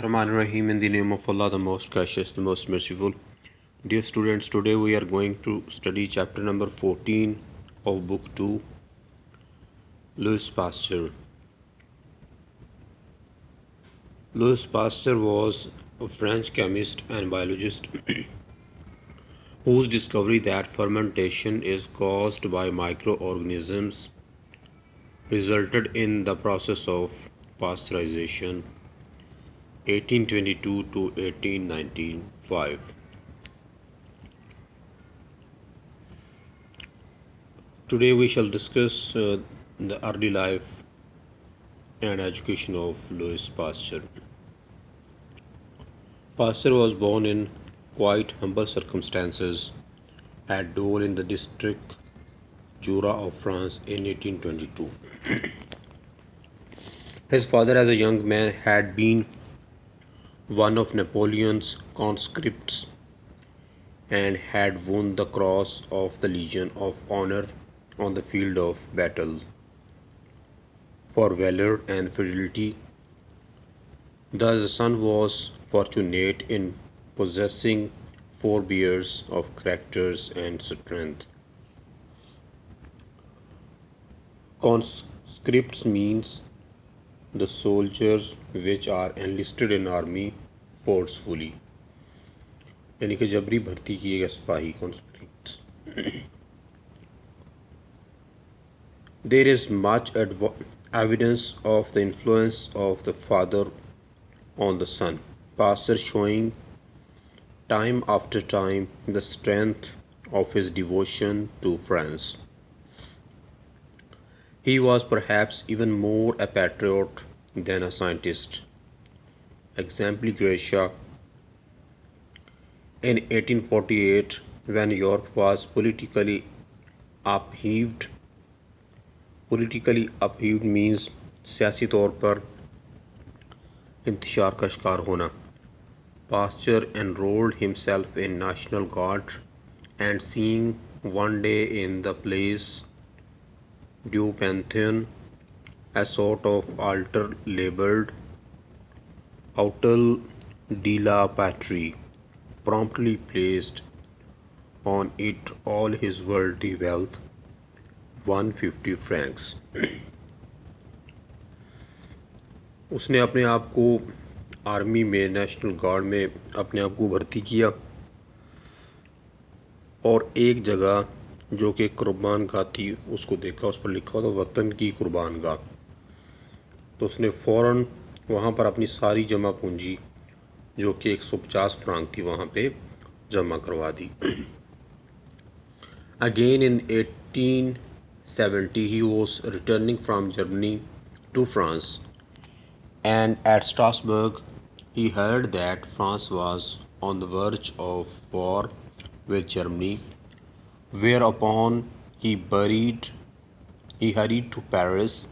Rahman Rahim, in the name of Allah, the most gracious, the most merciful. Dear students, today we are going to study chapter number 14 of book 2, Louis Pasteur. Louis Pasteur was a French chemist and biologist whose discovery that fermentation is caused by microorganisms resulted in the process of pasteurization 1822 to 1895. Today we shall discuss the early life and education of Louis Pasteur. Pasteur was born in quite humble circumstances at Dole in the district Jura of France in 1822. His father, as a young man, had been one of Napoleon's conscripts and had won the cross of the Legion of Honor on the field of battle for valor and fidelity. Thus, the son was fortunate in possessing forebears of characters and strength. Conscripts means the soldiers which are enlisted in army forcefully, यानी कि जबरी भर्ती किए गए सिपाही conscripts. There is much evidence of the influence of the father on the son, Pasteur showing time after time the strength of his devotion to France. He was perhaps even more a patriot than a scientist. Exempli Gracia. In 1848, when Europe was upheaved means सियासी तौर पर इंतशार का शिकार होना. Pasteur enrolled himself in National Guard and seeing one day in the Place du Panthéon a sort of altar labelled Hôtel de la Patrie, promptly placed on it all his worldly wealth, 150 francs. उसने अपने आप को army में, national guard में अपने आप को भर्ती किया और एक जगह जो कि कुर्बान गाह थी उसको देखा, उस पर लिखा था वतन की कुर्बान गाह. तो उसने फ़ौरन वहाँ पर अपनी सारी जमा पूंजी जो कि 150 फ्रांक थी वहाँ पे जमा करवा दी. Again in 1870 he was returning from Germany to France, and at Strasbourg he heard that France was on the verge of war with Germany, whereupon he hurried to Paris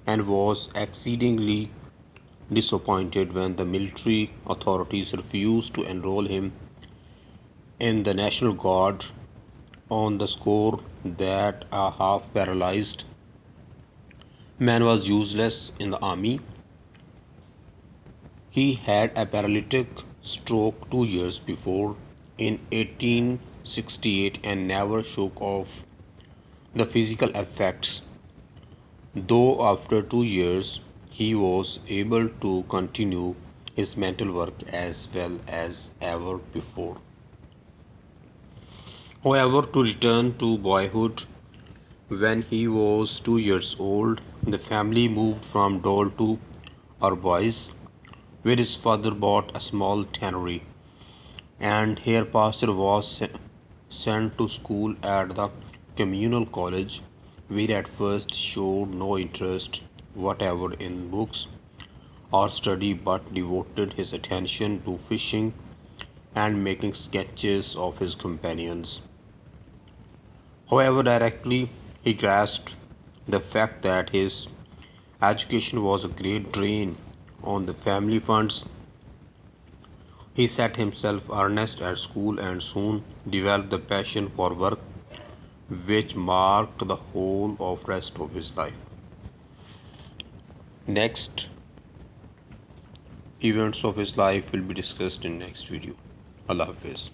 and was exceedingly disappointed when the military authorities refused to enroll him in the National Guard on the score that a half-paralyzed man was useless in the army. He had a paralytic stroke 2 years before, in 1868, and never shook off the physical effects, though after 2 years he was able to continue his mental work as well as ever before. However, to return to boyhood, when he was 2 years old, the family moved from Dole to Arbois, where his father bought a small tannery, and here Pasteur was sent to school at the communal college, where at first showed no interest whatever in books or study, but devoted his attention to fishing and making sketches of his companions. However, directly he grasped the fact that his education was a great drain on the family funds. He set himself earnest at school and soon developed the passion for work which marked the whole of rest of his life. Next, events of his life will be discussed in next video. Allah Hafiz.